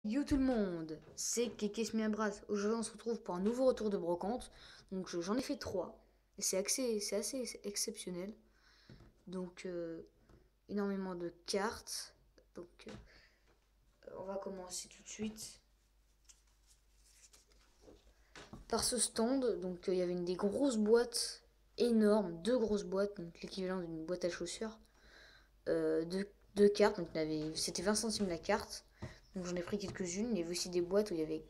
Yo tout le monde, c'est Kekesmiabras. Aujourd'hui on se retrouve pour un nouveau retour de brocante. Donc j'en ai fait 3. Et c'est assez exceptionnel. Donc énormément de cartes. Donc on va commencer tout de suite par ce stand. Donc il y avait des grosses boîtes énormes, deux grosses boîtes, donc l'équivalent d'une boîte à chaussures. Deux cartes, donc c'était 20 centimes la carte. Donc j'en ai pris quelques-unes. Il y avait aussi des boîtes où il y avait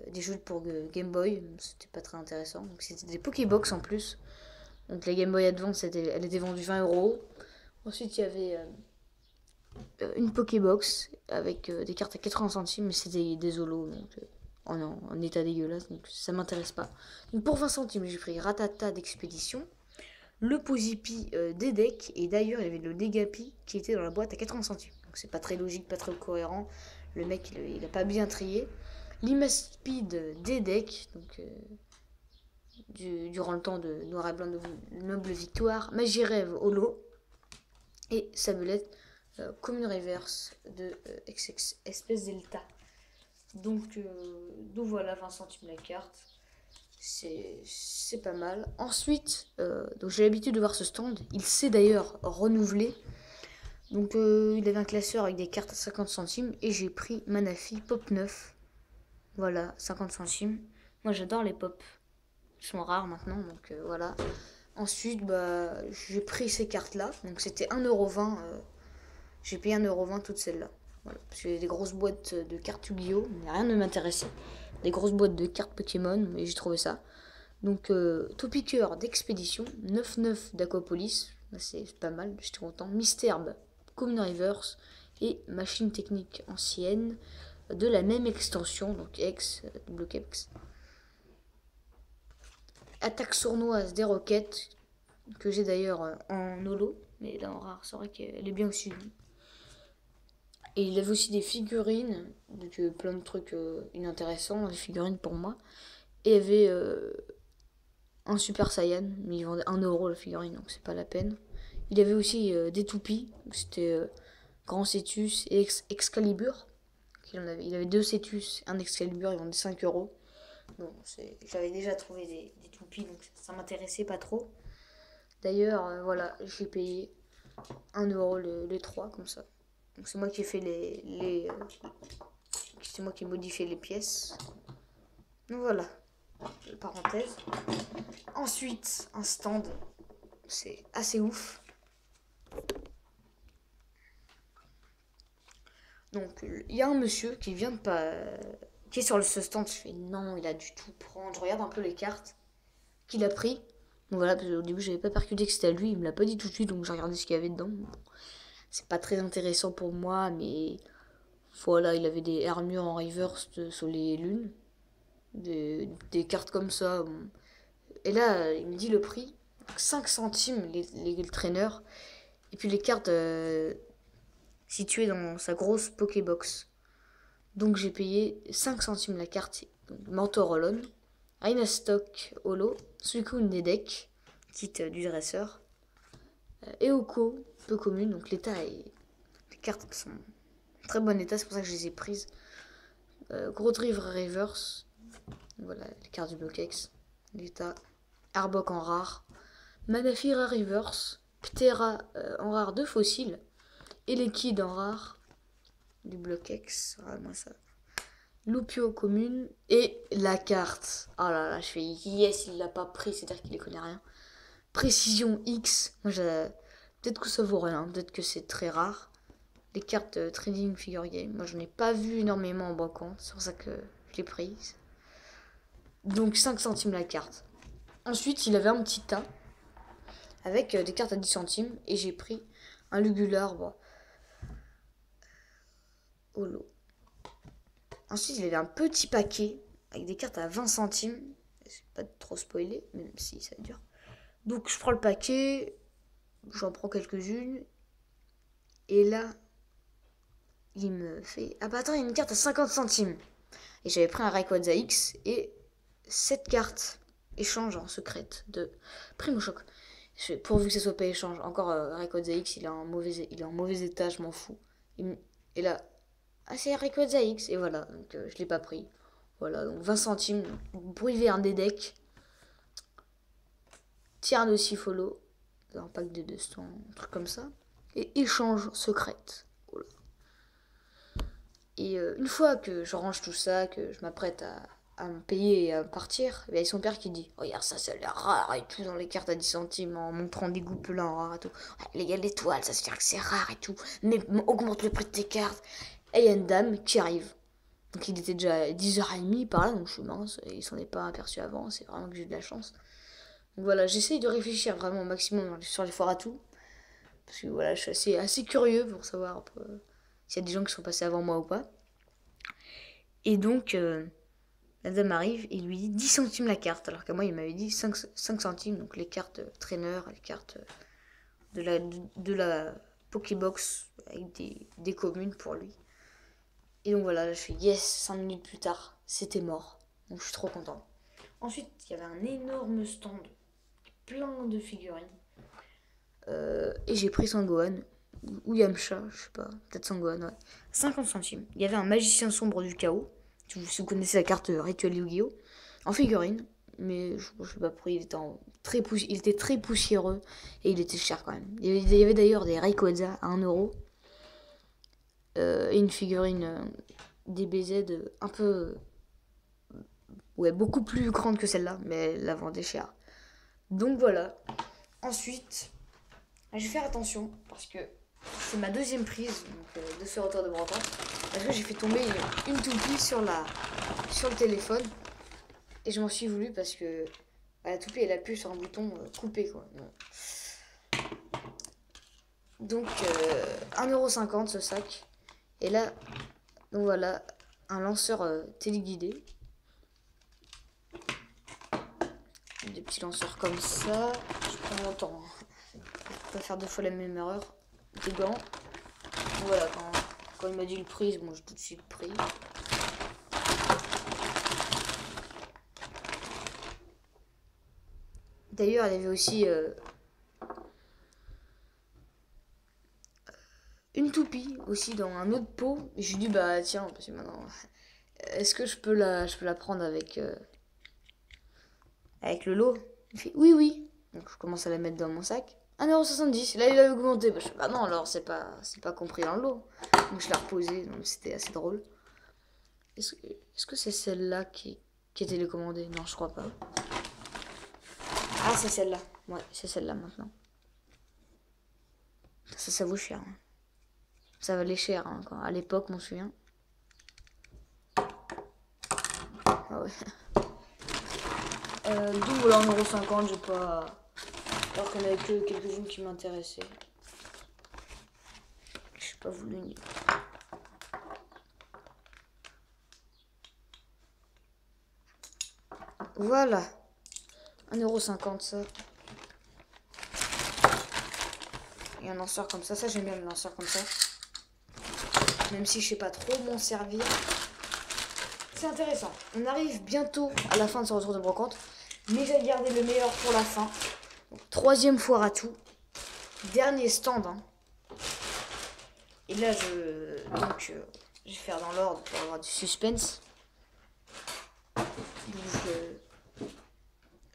des jeux pour Game Boy, c'était pas très intéressant. Donc c'était des Pokébox en plus. Donc la Game Boy Advance, elle était vendue 20 euros. Ensuite il y avait une Pokébox avec des cartes à 80 centimes, mais c'était des holos, donc en état dégueulasse, donc ça m'intéresse pas. Donc pour 20 centimes, j'ai pris Ratata d'Expédition, le Posipi des decks, et d'ailleurs il y avait le Degapi qui était dans la boîte à 80 centimes. Donc c'est pas très logique, pas très cohérent. Le mec il a pas bien trié. L'Imaspeed des decks, donc durant le temps de Noir et Blanc de Noble Victoire, Magirève Holo et Sabelette Commune Reverse de Espèce Delta. Donc voilà, 20 centimes la carte. C'est pas mal. Ensuite, donc j'ai l'habitude de voir ce stand. Il s'est d'ailleurs renouvelé. Donc il avait un classeur avec des cartes à 50 centimes. Et j'ai pris Manafi Pop 9. Voilà, 50 centimes. Moi j'adore les pop. Ils sont rares maintenant, donc voilà. Ensuite, j'ai pris ces cartes-là. Donc c'était 1,20€. J'ai payé 1,20€ toutes celles-là. Voilà. Parce qu'il y a des grosses boîtes de cartes Yu-Gi-Oh! Mais rien ne m'intéressait. Des grosses boîtes de cartes Pokémon, mais j'ai trouvé ça. Donc, Topiqueur d'Expédition, 9-9 d'Aquapolis. C'est pas mal, j'étais content. Mysterbe, Common Reverse et Machine Technique ancienne de la même extension, donc X, double X. Attaque sournoise des roquettes, que j'ai d'ailleurs en holo, mais là en rare, c'est vrai qu'elle est bien aussi. Et il avait aussi des figurines, donc plein de trucs inintéressants, des figurines pour moi. Et il y avait un Super Saiyan, mais il vendait 1€ la figurine, donc c'est pas la peine. Il y avait aussi des toupies, c'était Grand Cetus et Excalibur. Il avait deux Cetus, un Excalibur, il vendait 5€. Bon, j'avais déjà trouvé des toupies, donc ça m'intéressait pas trop. D'ailleurs, voilà, j'ai payé 1€ les 3 comme ça. Donc c'est moi qui ai fait c'est moi qui ai modifié les pièces. Donc voilà, parenthèse. Ensuite, un stand, c'est assez ouf. Donc il y a un monsieur qui vient de pas, qui est sur ce stand. Je fais non, il a dû tout prendre. Je regarde un peu les cartes qu'il a pris. Donc voilà, parce qu'au début j'avais pas percuté que c'était à lui, il me l'a pas dit tout de suite, donc j'ai regardé ce qu'il y avait dedans. C'est pas très intéressant pour moi, mais voilà, il avait des armures en reverse sur les lunes, des cartes comme ça. Bon. Et là, il me dit le prix, 5 centimes les traîneurs, et puis les cartes situées dans sa grosse Pokébox. Donc j'ai payé 5 centimes la carte. Mentorolon, Stock Holo, Suicune des decks, kit du dresseur, Eoko, peu commune, donc l'état est. Les cartes sont en très bon état, c'est pour ça que je les ai prises. Gros Drive Reverse, voilà, les cartes du Bloquex, l'état. Arbok en rare, Manafira Reverse, Ptera en rare de fossiles, et Liquide en rare du Bloquex, moi ça. Lupio commune et la carte. Oh là là, je fais yes, il l'a pas pris, c'est-à-dire qu'il ne connaît rien. Précision X, moi peut-être que ça vaut rien, peut-être que c'est très rare. Les cartes Trading Figure Game, moi je n'ai pas vu énormément en brocante, c'est pour ça que je l'ai prise. Donc 5 centimes la carte. Ensuite, il avait un petit tas avec des cartes à 10 centimes et j'ai pris un Lugular holo. Ensuite, il avait un petit paquet avec des cartes à 20 centimes. C'est pas trop spoilé, même si ça dure. Donc, je prends le paquet, j'en prends quelques-unes. Et là, il me fait ah bah attends, il y a une carte à 50 centimes. Et j'avais pris un Rayquaza X et 7 cartes échange en secrète de Primo Choc. Pourvu que ça soit pas échange. Encore Rayquaza X, il est en mauvais état, je m'en fous. Et là, ah, c'est Rayquaza X. Et voilà, donc je l'ai pas pris. Voilà, donc 20 centimes. Bruit vert des decks. Tiers de Sifolo. Un pack de 200, un truc comme ça. Et échange secrète. Voilà. Et une fois que je range tout ça, que je m'apprête à me payer et à partir, il y a son père qui dit regarde, ça a l'air rare et tout dans les cartes à 10 centimes en montrant des goupelins rares et tout. Les gars, l'étoile, ça se fait dire que c'est rare et tout, mais augmente le prix de tes cartes. Et il y a une dame qui arrive. Donc il était déjà 10h30 par là, donc je suis mince, et il s'en est pas aperçu avant, c'est vraiment que j'ai de la chance. Donc voilà, j'essaye de réfléchir vraiment au maximum sur les foires à tout. Parce que voilà, je suis assez curieux pour savoir s'il y a des gens qui sont passés avant moi ou pas. Et donc, la dame arrive et lui dit 10 centimes la carte. Alors qu'à moi, il m'avait dit 5 centimes. Donc les cartes traîneur, les cartes de la Pokébox avec des communes pour lui. Et donc voilà, je fais yes, 5 minutes plus tard, c'était mort. Donc je suis trop content. Ensuite, il y avait un énorme stand, plein de figurines. Et j'ai pris Sangohan, ou Yamcha, je sais pas, peut-être Sangohan, ouais. 50 centimes. Il y avait un magicien sombre du chaos, si vous connaissez la carte rituelle Yu-Gi-Oh! En figurine, mais je sais pas pourquoi il était très poussiéreux et il était cher quand même. Il y avait d'ailleurs des Rayquaza à 1€. Et une figurine DBZ un peu. Ouais, beaucoup plus grande que celle-là, mais elle la vendait cher. Donc voilà. Ensuite, je vais faire attention parce que c'est ma deuxième prise de ce retour de brocante. Parce que j'ai fait tomber une toupie sur le téléphone. Et je m'en suis voulu parce que la toupie elle appuie sur un bouton coupé quoi. Non. Donc 1,50€ ce sac. Et là, donc voilà, un lanceur téléguidé. Des petits lanceurs comme ça. Je prends mon temps. Je peux faire 2 fois la même erreur. Des gants. Donc voilà, quand il m'a dit le prix, bon, j'ai tout de suite pris. D'ailleurs, il y avait aussi une toupie aussi dans un autre pot. Et je lui ai dit, bah tiens, parce que maintenant, est-ce que je peux la prendre avec le lot? Il fait, oui, oui. Donc je commence à la mettre dans mon sac. 1,70€. Là, il a augmenté. Bah, je fais, bah non, alors c'est pas compris dans le lot. Donc je l'ai reposé. Donc c'était assez drôle. Est-ce que c'est celle-là qui est télécommandée? Non, je crois pas. Ah, c'est celle-là. Ouais, c'est celle-là maintenant. Ça vaut cher. Hein. Ça valait cher hein, à l'époque, m'en souviens. Ah ouais. Donc voilà, 1,50€, j'ai pas. Alors qu'il n'y en avait que quelques-unes qui m'intéressaient. Je sais pas voulu ni. Voilà. 1,50€ ça. Et un lanceur comme ça. Ça j'aime bien le lanceur comme ça. Même si je sais pas trop m'en servir. C'est intéressant. On arrive bientôt à la fin de ce retour de brocante. Mais j'ai gardé le meilleur pour la fin. Donc, 3e foire à tout. Dernier stand. Hein. Et là je vais faire dans l'ordre pour avoir du suspense. Donc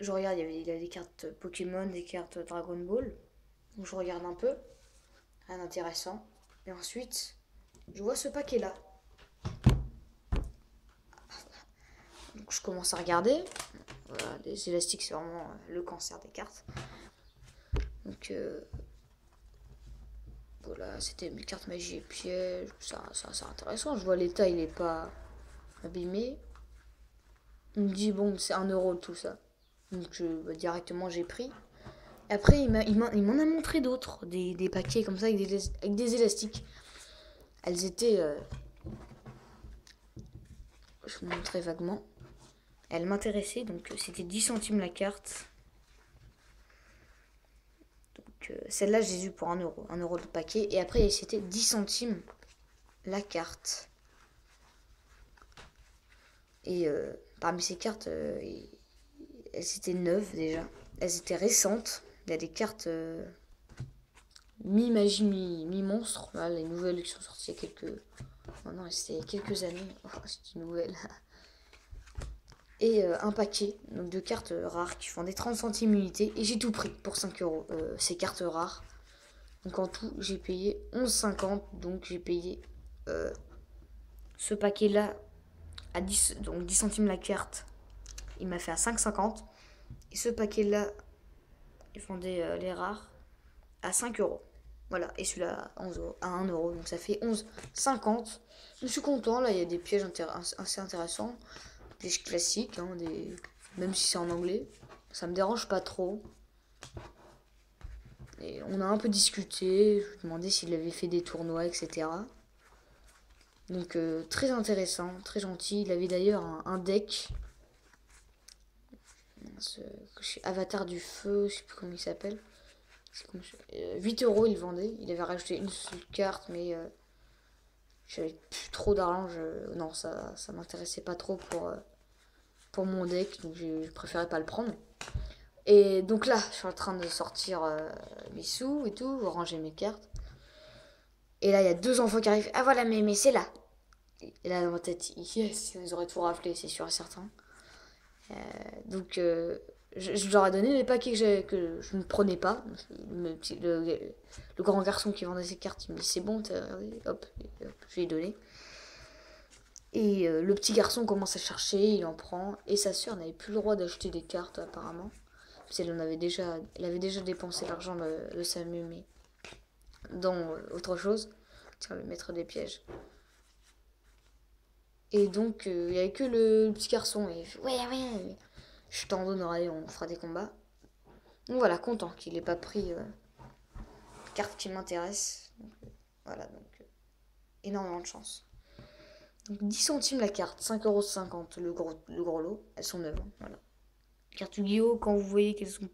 je regarde, il y avait des cartes Pokémon, des cartes Dragon Ball. Donc je regarde un peu. Rien d'intéressant. Et ensuite, je vois ce paquet là. Donc je commence à regarder. Voilà, les élastiques c'est vraiment le cancer des cartes. Donc voilà, c'était mes cartes magie et piège. Ça c'est intéressant. Je vois l'état, il est pas abîmé. Il me dit bon c'est 1€ tout ça. Donc directement j'ai pris. Après il m'en a montré d'autres. Des paquets comme ça avec des élastiques. Elles étaient... je vous montrais vaguement. Elles m'intéressaient, donc c'était 10 centimes la carte. Donc celle-là, je les ai eues pour 1€. 1€ le paquet. Et après, c'était 10 centimes la carte. Et parmi ces cartes, elles étaient neuves déjà. Elles étaient récentes. Il y a des cartes mi-magie, mi-monstre. Là, les nouvelles qui sont sorties il y a Non, c'était il y a quelques années. Oh, c'est une nouvelle. Et un paquet donc de cartes rares qui font des 30 centimes unité. Et j'ai tout pris pour 5 euros. Ces cartes rares. Donc en tout, j'ai payé 11,50. Donc j'ai payé ce paquet-là à 10, donc 10 centimes la carte. Il m'a fait à 5,50. Et ce paquet-là, ils vendaient les rares à 5 euros. Voilà, et celui-là à 11 euros, à 1 euro. Donc ça fait 11,50. Je suis content, là il y a des pièges assez intéressants. Pièges classiques, hein, même si c'est en anglais. Ça me dérange pas trop. Et on a un peu discuté, je lui ai demandé s'il avait fait des tournois, etc. Donc très intéressant, très gentil. Il avait d'ailleurs un deck. Avatar du feu, je sais plus comment il s'appelle. 8 euros il vendait. Il avait rajouté une seule carte, mais j'avais plus trop d'argent. Non, ça m'intéressait pas trop pour mon deck, donc je préférais pas le prendre. Et donc là, je suis en train de sortir mes sous et tout, ranger mes cartes. Et là, il y a 2 enfants qui arrivent. Ah voilà, mais c'est là. Et là, dans ma tête, yes, ils auraient tout raflé, c'est sûr et certain. Donc, je leur ai donné les paquets que je ne prenais pas. Le grand garçon qui vendait ses cartes, il me dit c'est bon, hop, je lui ai donné. Et le petit garçon commence à chercher, il en prend. Et sa soeur n'avait plus le droit d'acheter des cartes apparemment. Parce qu'elle avait déjà dépensé l'argent de sa mumie dans autre chose. Tiens, le mettre des pièges. Et donc, il n'y avait que le petit garçon. Et il fait, ouais, je t'en donnerai, on fera des combats. Donc voilà, content qu'il n'ait pas pris carte qui m'intéresse. Voilà, donc énormément de chance. Donc 10 centimes la carte, 5,50 € le gros lot. Elles sont neuves, voilà. Carte Yu-Gi-Oh, quand vous voyez qu'elles sont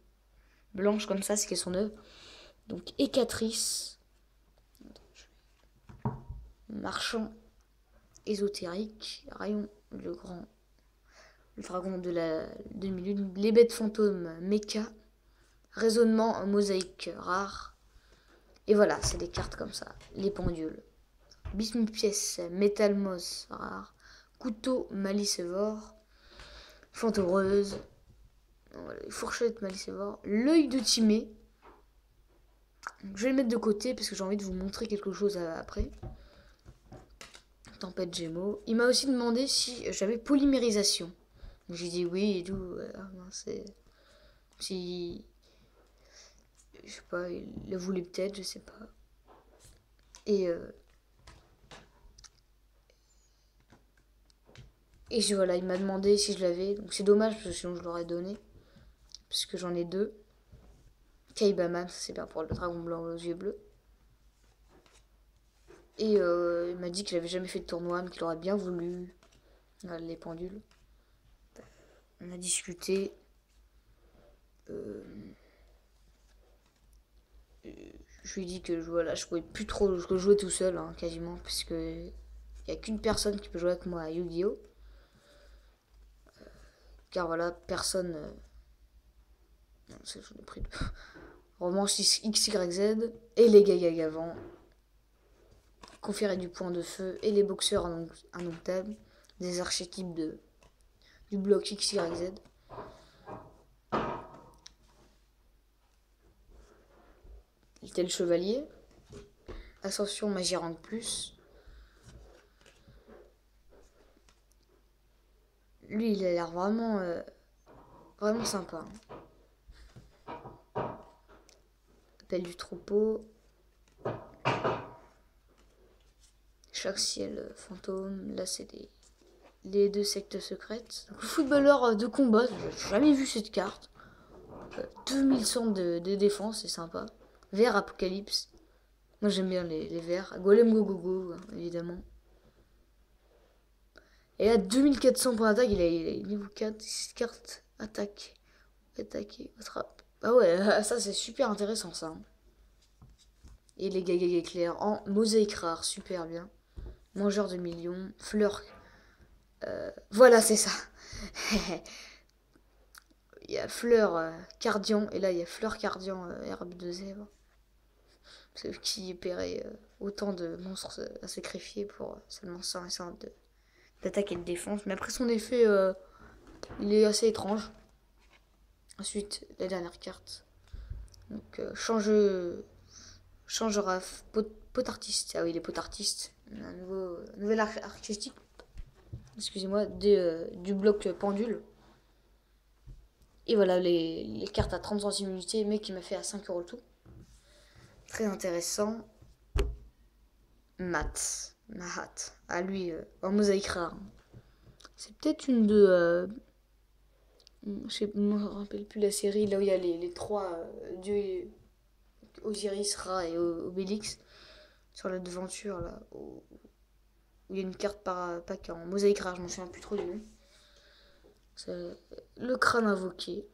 blanches comme ça, c'est qu'elles sont neuves. Donc Écatrice. Marchand ésotérique. Rayon le grand. Le dragon de la demi-lune. Les bêtes fantômes mecha. Raisonnement en mosaïque rare. Et voilà, c'est des cartes comme ça. Les pendules. Bismuth-pièce, métalmos rare. Couteau malicévore. Fantôreuse. Voilà, fourchette malicévore. L'œil de Timée. Je vais le mettre de côté parce que j'ai envie de vous montrer quelque chose après. Tempête Gémeaux. Il m'a aussi demandé si j'avais polymérisation. J'ai dit oui et tout. Si. Je sais pas, il le voulait peut-être, je sais pas. Et voilà, il m'a demandé si je l'avais. Donc c'est dommage parce que sinon je l'aurais donné. Parce que j'en ai 2. Kaibaman, c'est bien pour le dragon blanc aux yeux bleus. Et il m'a dit qu'il avait jamais fait de tournoi, mais qu'il aurait bien voulu. Voilà, les pendules. On a discuté. Je lui ai dit que voilà, je pouvais plus trop jouer tout seul, hein, quasiment, puisque il n'y a qu'une personne qui peut jouer avec moi à Yu-Gi-Oh! Car voilà, personne. Non, j'en ai pris deux. Roman XYZ et les Gagagavants. Conférer du point de feu et les boxeurs indomptables. Des archétypes du bloc XYZ. Il était le chevalier. Ascension magie rank plus. Lui, il a l'air vraiment sympa. Appel du troupeau. Chaque ciel fantôme. Là, c'est les 2 sectes secrètes. Donc, le footballeur de combat. J'ai jamais vu cette carte. 2100 de défense, c'est sympa. Vert Apocalypse. Moi, j'aime bien les verts. Golem Gogogo, évidemment. Et là, 2400 pour l'attaque, il a niveau 4, 6 cartes, attaque, attrape. Ah ouais, ça c'est super intéressant ça. Et les Gagag éclairs en mosaïque rare, super bien. Mangeur de millions, fleur. Voilà, c'est ça. Il y a fleur cardian, et là il y a fleur cardian, herbe de zèbre. qui paierait autant de monstres à sacrifier pour seulement 100 d'attaque et de défense. Mais après son effet, il est assez étrange. Ensuite, la dernière carte. Donc, changera pot artiste. Ah oui, les pot artistes. Un nouvel archétype. Excusez-moi, du bloc pendule. Et voilà, les cartes à 30 centimes unité, mais qui m'a fait à 5 € le tout. Très intéressant. Mahat. Ah, lui, en mosaïque rare. C'est peut-être une de... je ne me rappelle plus la série, là où il y a les trois dieux, Osiris, Ra et Obélix, sur la devanture, là, où il y a une carte par pack en mosaïque rare, je m'en souviens plus trop du nom. Le crâne invoqué.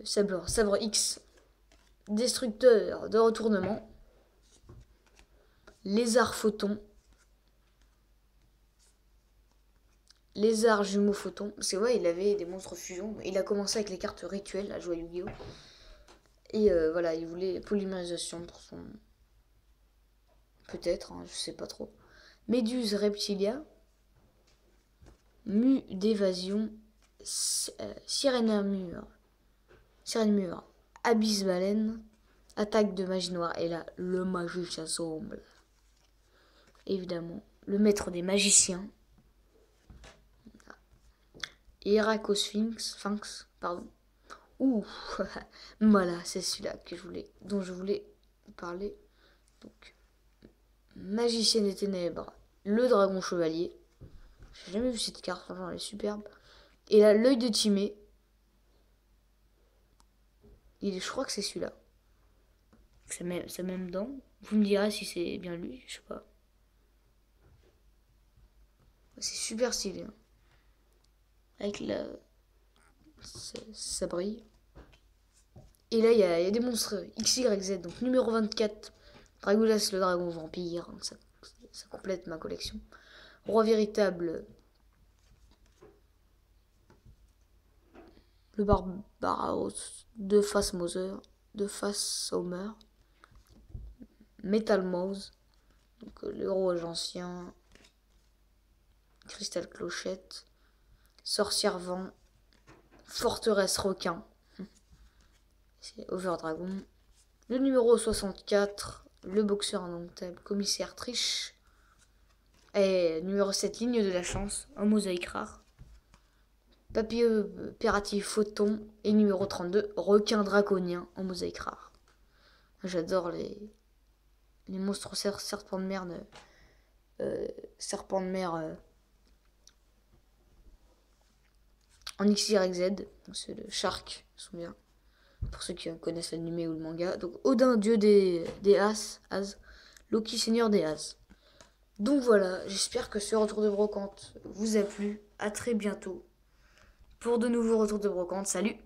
Sabre X. Destructeur de retournement. Lézard photon. Lézard jumeau photon. Parce que ouais, il avait des monstres fusion. Il a commencé avec les cartes rituelles à jouer à Yu-Gi-Oh! Et voilà, il voulait polymérisation pour son... Peut-être, hein, je sais pas trop. Méduse reptilia. Mu d'évasion. Sirène mur. Abysse baleine. Attaque de magie noire. Et là, le magicien sombre. Évidemment. Le maître des magiciens. Sphinx, pardon. Ouh, voilà, c'est celui-là dont je voulais parler. Donc, magicien des ténèbres, le dragon chevalier. J'ai jamais vu cette carte, franchement, elle est superbe. Et là, l'œil de Timée. Je crois que c'est celui-là. Sa même dent. Vous me direz si c'est bien lui, je sais pas. C'est super stylé. Hein. Avec la... Ça brille. Et là, il y a des monstres XYZ. Donc, numéro 24, Dragoulas, le dragon vampire. Ça complète ma collection. Roi véritable. Le Barbaros. De face Mother. De face Homer. Metal Mouse. Donc, le rouge ancien. Cristal clochette. Sorcière vent. Forteresse requin. C'est Overdragon. Le numéro 64, le boxeur indomptable, commissaire triche. Et numéro 7, ligne de la chance, en mosaïque rare. Papillon impératif photon. Et numéro 32, requin draconien, en mosaïque rare. J'adore les monstres serpents de mer. En XYZ, c'est le Shark, je me souviens. Pour ceux qui connaissent l'anime ou le manga. Donc Odin, dieu des As, Loki, seigneur des As. Donc voilà, j'espère que ce retour de brocante vous a plu. À très bientôt pour de nouveaux retours de brocante. Salut!